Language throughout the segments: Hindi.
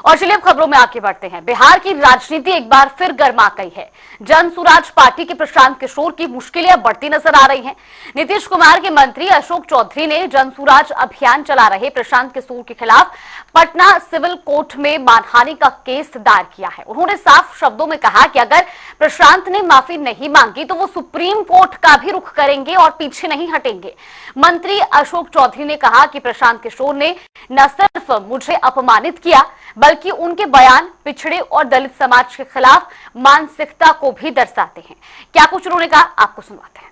और चलिए अब खबरों में आगे बढ़ते हैं। बिहार की राजनीति एक बार फिर गर्मा गई है। जन सुराज पार्टी के प्रशांत किशोर की मुश्किलें बढ़ती नजर आ रही हैं। नीतीश कुमार के मंत्री अशोक चौधरी ने जन सुराज अभियान चला रहे प्रशांत किशोर के खिलाफ पटना सिविल कोर्ट में मानहानि का केस दायर किया है। उन्होंने साफ शब्दों में कहा कि अगर प्रशांत ने माफी नहीं मांगी तो वो सुप्रीम कोर्ट का भी रुख करेंगे और पीछे नहीं हटेंगे। मंत्री अशोक चौधरी ने कहा कि प्रशांत किशोर ने न सिर्फ मुझे अपमानित किया बल्कि उनके बयान पिछड़े और दलित समाज के खिलाफ मानसिकता को भी दर्शाते हैं। क्या कुछ उन्होंने कहा, आपको सुनवाते हैं।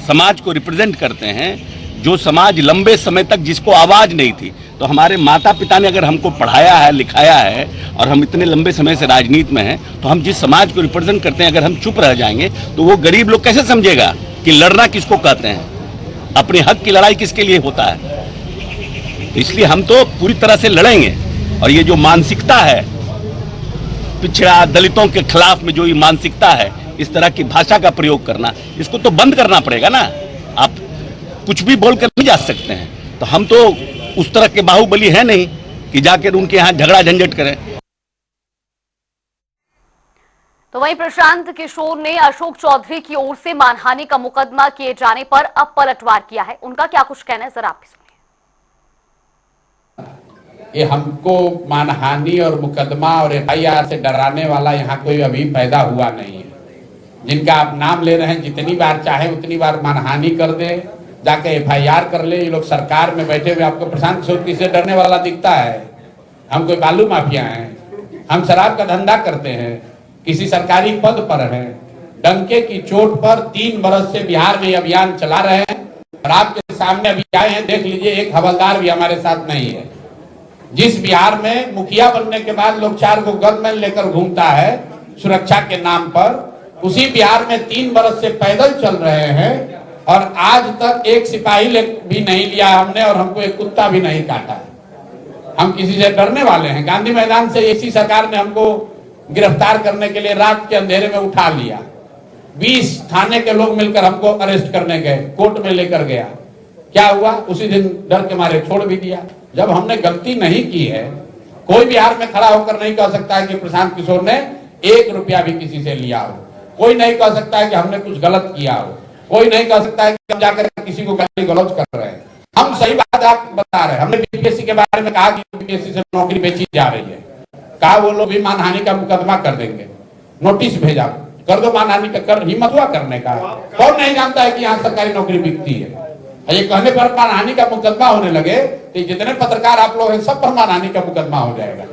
समाज को रिप्रेजेंट करते हैं, जो समाज लंबे समय तक जिसको आवाज नहीं थी। तो हमारे माता पिता ने अगर हमको पढ़ाया है, लिखाया है और हम इतने लंबे समय से राजनीति में हैं, तो हम जिस समाज को रिप्रेजेंट करते हैं अगर हम चुप रह जाएंगे तो वो गरीब लोग कैसे समझेगा कि लड़ना किसको कहते हैं, अपने हक की लड़ाई किसके लिए होता है। इसलिए हम तो पूरी तरह से लड़ेंगे। और ये जो मानसिकता है पिछड़ा दलितों के खिलाफ में, जो ये मानसिकता है, इस तरह की भाषा का प्रयोग करना, इसको तो बंद करना पड़ेगा ना। आप कुछ भी बोलकर नहीं जा सकते हैं। तो हम तो उस तरह के बाहुबली है नहीं कि जाकर उनके यहाँ झगड़ा झंझट करें। तो वहीं प्रशांत किशोर ने अशोक चौधरी की ओर से मानहानि का मुकदमा किए जाने पर अब पलटवार किया है। उनका क्या कुछ कहना है, जरा आप भी सुनिए। ये हमको मानहानि और मुकदमा और FIR से डराने वाला यहाँ कोई अभी पैदा हुआ नहीं है। जिनका आप नाम ले रहे हैं, जितनी बार चाहे उतनी बार मानहानि कर दे, जाके FIR कर ले। ये लोग सरकार में बैठे हुए आपको प्रशांत किशोर किससे डरने वाला दिखता है? हम कोई बालू माफिया हैं? हम शराब का धंधा करते हैं, किसी सरकारी पद पर हैं, डंके की चोट पर 3 बरस से बिहार में अभियान चला रहे हैं और आपके सामने अभी आए हैं। देख लीजिए, एक हवलदार भी हमारे साथ नहीं है। जिस बिहार में मुखिया बनने के बाद लोग 4 को गनमैन लेकर घूमता है सुरक्षा के नाम पर, उसी बिहार में 3 बरस से पैदल चल रहे हैं और आज तक एक सिपाही भी नहीं लिया हमने और हमको एक कुत्ता भी नहीं काटा। हम किसी से डरने वाले हैं? गांधी मैदान से इसी सरकार ने हमको गिरफ्तार करने के लिए रात के अंधेरे में उठा लिया। 20 थाने के लोग मिलकर हमको अरेस्ट करने गए, कोर्ट में लेकर गया। क्या हुआ? उसी दिन डर के मारे छोड़ भी दिया। जब हमने गलती नहीं की है, कोई बिहार में खड़ा होकर नहीं कह सकता है कि प्रशांत किशोर ने 1 रुपया भी किसी से लिया हो। कोई नहीं कह सकता है कि हमने कुछ गलत किया हो। कोई नहीं कह सकता है कि हम जाकर किसी को गाली गलौज कर रहे हैं। हम सही बात आप बता रहे हैं। हमने BPSC के बारे में कहा कि BPSC से नौकरी बेची जा रही है, कहा वो लोग भी मानहानि का मुकदमा कर देंगे। नोटिस भेजा, कर दो मानहानि का, कर हिम्मत हुआ करने का? कौन नहीं जानता है कि यहाँ सरकारी नौकरी बिकती है? ये कहने पर मानहानि का मुकदमा होने लगे तो जितने पत्रकार आप लोग हैं सब पर मानहानि का मुकदमा हो जाएगा।